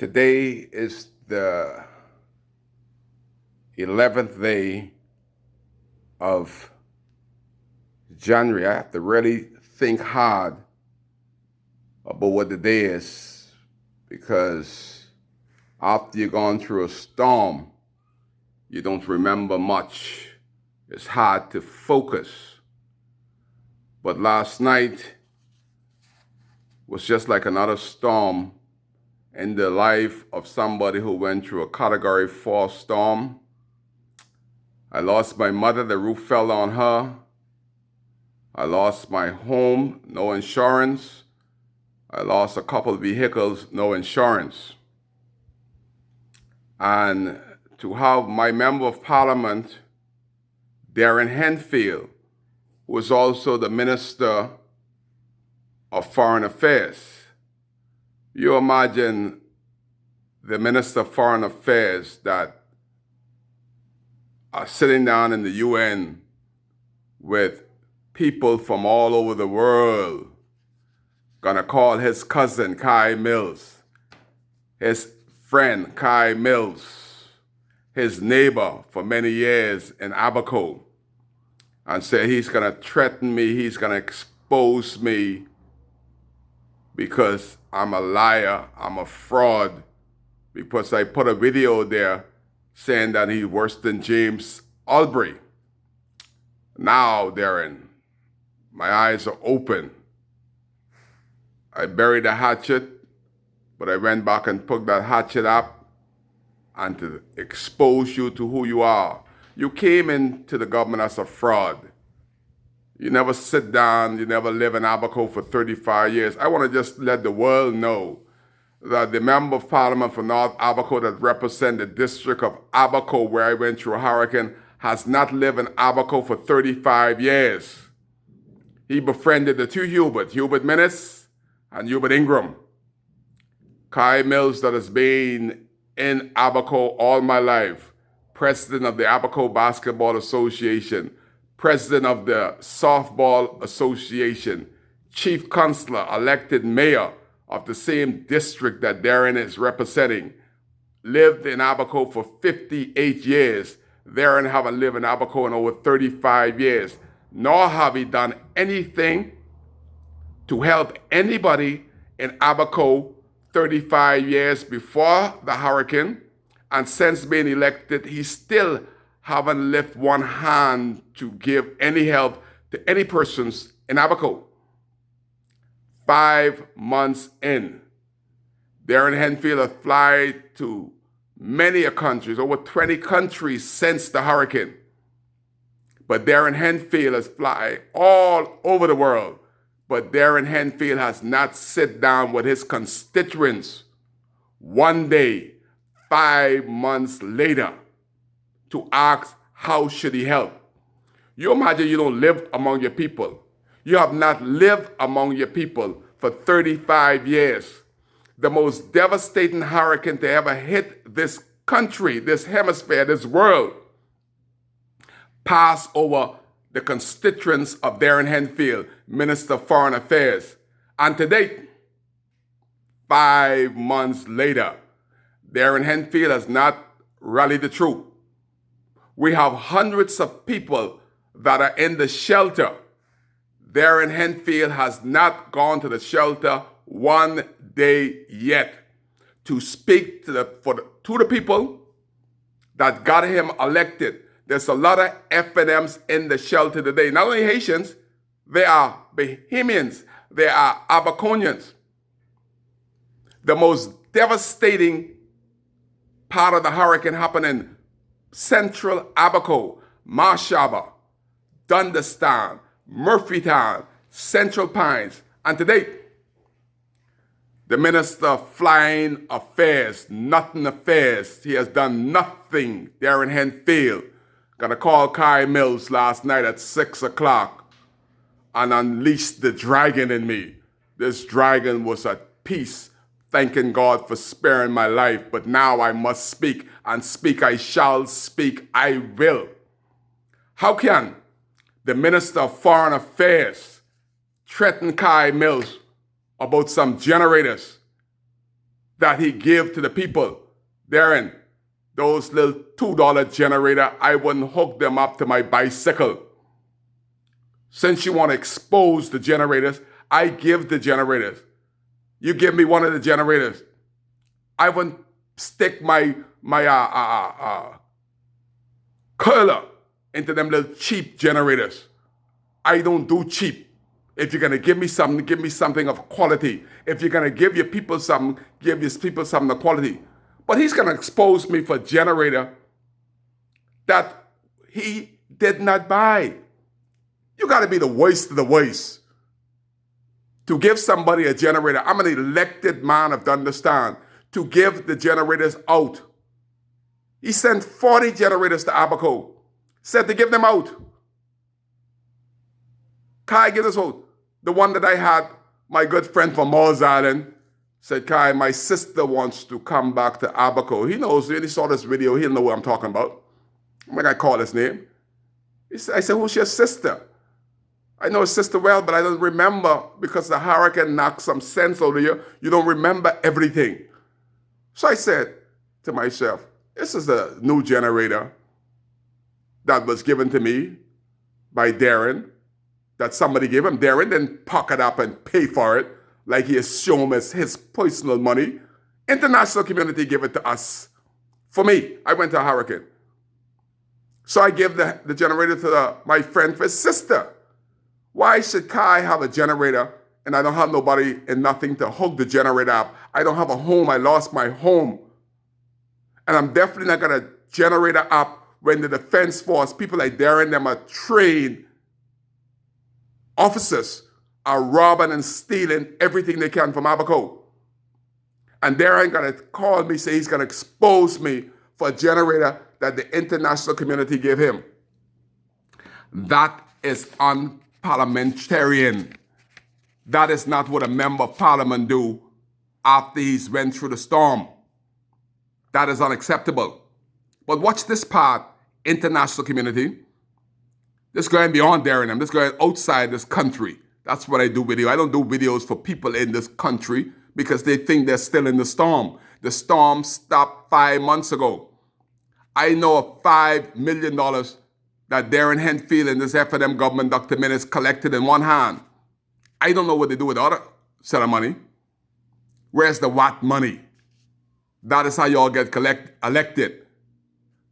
Today is the 11th day of January. I have to really think hard about what the day is, because after you've gone through a storm, you don't remember much. It's hard to focus. But last night was just like another storm in the life of somebody who went through a Category 4 storm. I lost my mother, the roof fell on her. I lost my home, no insurance. I lost a couple of vehicles, no insurance. And to have my member of parliament, Darren Henfield, who was also the Minister of Foreign Affairs. You imagine the Minister of Foreign Affairs that are sitting down in the UN with people from all over the world, gonna call his cousin Kai Mills, his friend Kai Mills, his neighbor for many years in Abaco, and say he's gonna threaten me, he's gonna expose me because I'm a liar, I'm a fraud, because I put a video there saying that he's worse than James Albury. Now, Darren, my eyes are open. I buried the hatchet, but I went back and picked that hatchet up and to expose you to who you are. You came into the government as a fraud. You never sit down, you never live in Abaco for 35 years. I want to just let the world know that the member of parliament for North Abaco that represents the district of Abaco, where I went through a hurricane, has not lived in Abaco for 35 years. He befriended the two Hubert Minnis and Hubert Ingram. Kai Mills, that has been in Abaco all my life, president of the Abaco Basketball Association, president of the Softball Association, chief counselor, elected mayor of the same district that Darren is representing, lived in Abaco for 58 years. Darren haven't lived in Abaco in over 35 years, nor have he done anything to help anybody in Abaco 35 years before the hurricane, and since being elected, he still haven't lifted one hand to give any help to any persons in Abaco. 5 months in, Darren Henfield has flown to many countries, over 20 countries since the hurricane. But Darren Henfield has flown all over the world. But Darren Henfield has not sat down with his constituents one day, 5 months later, to ask how should he help. You imagine you don't live among your people. You have not lived among your people for 35 years. The most devastating hurricane to ever hit this country, this hemisphere, this world, passed over the constituents of Darren Henfield, Minister of Foreign Affairs. And to date, 5 months later, Darren Henfield has not rallied the troop. We have hundreds of people that are in the shelter. Darren Henfield has not gone to the shelter one day yet to speak to the people that got him elected. There's a lot of FNMs in the shelter today. Not only Haitians, they are Bahamians, they are Abaconians. The most devastating part of the hurricane happened in central Abaco, Mashaba, Dundastan, Murphytown, Central Pines. And today, the Minister of Flying Affairs, nothing affairs. He has done nothing. Darren Henfield gonna call Kai Mills last night at 6 o'clock and unleashed the dragon in me. This dragon was at peace, thanking God for sparing my life. But now I must speak, and speak I shall, speak I will. How can the Minister of Foreign Affairs threaten Kai Mills about some generators that he gave to the people. Darren, those little $2 generator, I wouldn't hook them up to my bicycle. Since you want to expose the generators, I give the generators. You give me one of the generators, I wouldn't stick my curler into them little cheap generators. I don't do cheap. If you're going to give me something of quality. If you're going to give your people something, give your people something of quality. But he's going to expose me for a generator that he did not buy. You got to be the worst of the worst to give somebody a generator. I'm an elected man, have to understand, to give the generators out. He sent 40 generators to Abaco, said to give them out. Kai, give us out. The one that I had, my good friend from Malls Island, said, Kai, my sister wants to come back to Abaco. He knows, when he saw this video, he'll know what I'm talking about. I'm not going to call his name. I said, who's your sister? I know his sister well, but I don't remember because the hurricane knocked some sense out of you. You don't remember everything. So I said to myself, this is a new generator that was given to me by Darren, that somebody gave him. Darren didn't pocket up and pay for it like he assumed as his personal money. International community gave it to us. For me, I went to a hurricane. So I gave the generator to my friend for his sister. Why should Kai have a generator and I don't have nobody and nothing to hook the generator up? I don't have a home. I lost my home. And I'm definitely not going to generator up when the Defense Force, people like Darren, them are trained officers, are robbing and stealing everything they can from Abaco. And Darren going to call me, say he's going to expose me for a generator that the international community gave him. That is unparliamentarian. That is not what a member of parliament do after he's went through the storm. That is unacceptable. But watch this part, international community. This going beyond Darren. I'm just going outside this country. That's what I do video. I don't do videos for people in this country because they think they're still in the storm. The storm stopped 5 months ago. I know of $5 million that Darren Henfield and this FNM government, Dr. Minnis, collected in one hand. I don't know what they do with the other set of money. Where's the what money? That is how y'all get elected.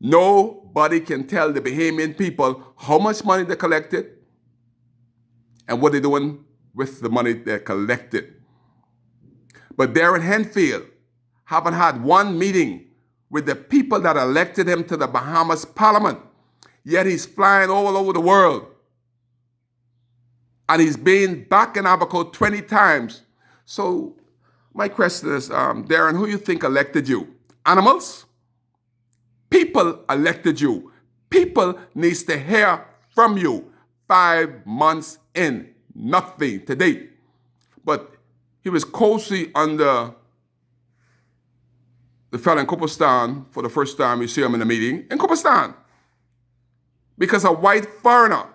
Nobody can tell the Bahamian people how much money they collected and what they're doing with the money they collected. But Darren Henfield haven't had one meeting with the people that elected him to the Bahamas Parliament. Yet he's flying all over the world. And he's been back in Abaco 20 times. So my question is, Darren, who you think elected you? Animals? People elected you. People needs to hear from you. 5 months in, nothing to date. But he was cozy under the fellow in Copistan for the first time. You see him in the meeting in Copistan. Because a white foreigner,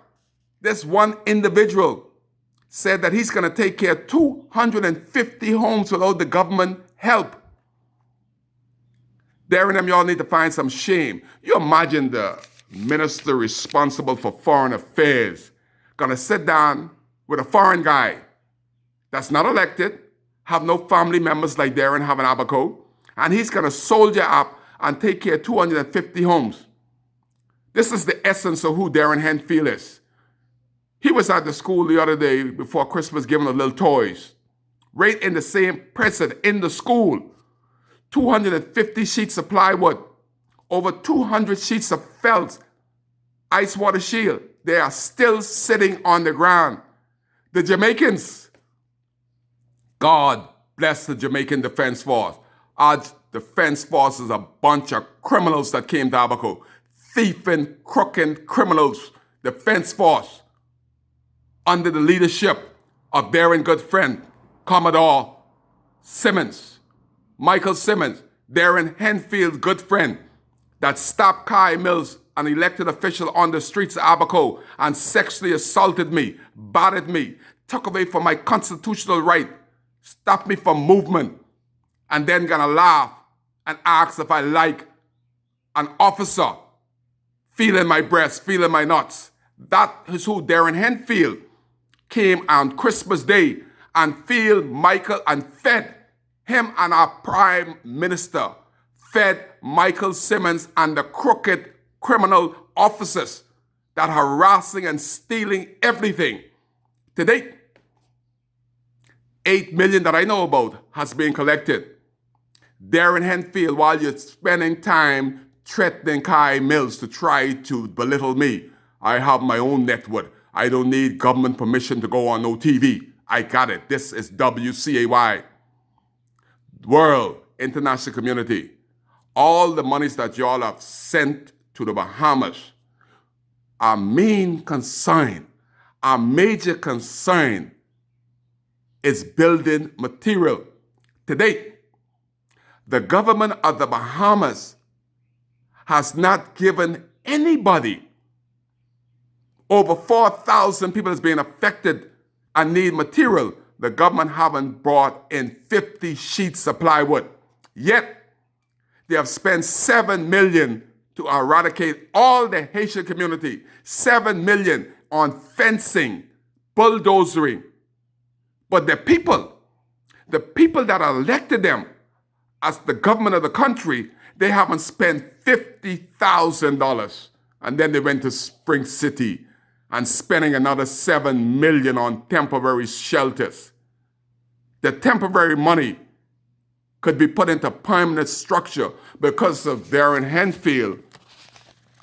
this one individual, said that he's going to take care of 250 homes without the government help. Darren and y'all need to find some shame. You imagine the minister responsible for foreign affairs going to sit down with a foreign guy that's not elected, have no family members like Darren have in Abaco, and he's going to soldier up and take care of 250 homes. This is the essence of who Darren Henfield is. He was at the school the other day before Christmas giving us little toys. Right in the same present in the school. 250 sheets of plywood. Over 200 sheets of felt. Ice water shield. They are still sitting on the ground. The Jamaicans. God bless the Jamaican Defense Force. Our Defense Force is a bunch of criminals that came to Abaco. Thieving, crooking criminals. Defense Force. Under the leadership of Darren good friend, Commodore Simmons, Michael Simmons, Darren Henfield's good friend, that stopped Kai Mills, an elected official on the streets of Abaco, and sexually assaulted me, battered me, took away from my constitutional right, stopped me from movement, and then gonna laugh and ask if I like an officer feeling my breast, feeling my nuts. That is who Darren Henfield came on Christmas Day and feel Michael and fed him and our prime minister, fed Michael Simmons and the crooked criminal officers that are harassing and stealing everything. To date, $8 million that I know about has been collected. Darren Henfield, while you're spending time threatening Kai Mills to try to belittle me, I have my own net worth. I don't need government permission to go on no TV. I got it. This is WCAY. World, international community. All the monies that y'all have sent to the Bahamas, our main concern, our major concern is building material. To date, the government of the Bahamas has not given anybody. Over 4,000 people is being affected and need material. The government haven't brought in 50 sheets of plywood. Yet, they have spent $7 million to eradicate all the Haitian community. $7 million on fencing, bulldozering. But the people that elected them as the government of the country, they haven't spent $50,000. And then they went to Spring City and spending another $7 million on temporary shelters. The temporary money could be put into permanent structure because of Darren Henfield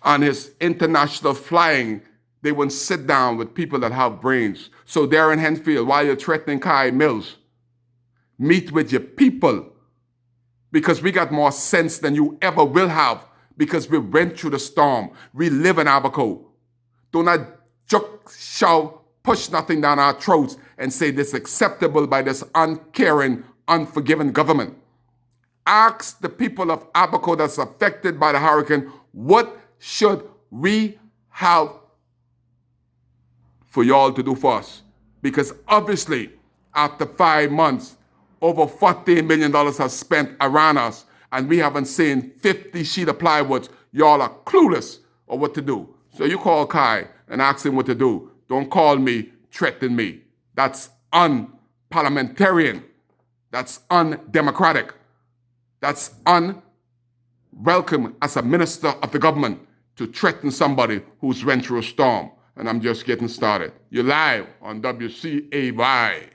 and his international flying. They wouldn't sit down with people that have brains. So Darren Henfield, while you're threatening Kai Mills, meet with your people, because we got more sense than you ever will have, because we went through the storm. We live in Abaco. Do not push nothing down our throats and say this is acceptable by this uncaring, unforgiving government. Ask the people of Abaco that's affected by the hurricane, what should we have for y'all to do for us? Because obviously, after 5 months, over $14 million has spent around us, and we haven't seen 50 sheet of plywood. Y'all are clueless of what to do. So you call Kai and ask him what to do. Don't call me, threaten me. That's unparliamentarian. That's undemocratic. That's unwelcome as a minister of the government to threaten somebody who's went through a storm. And I'm just getting started. You're live on WCAY.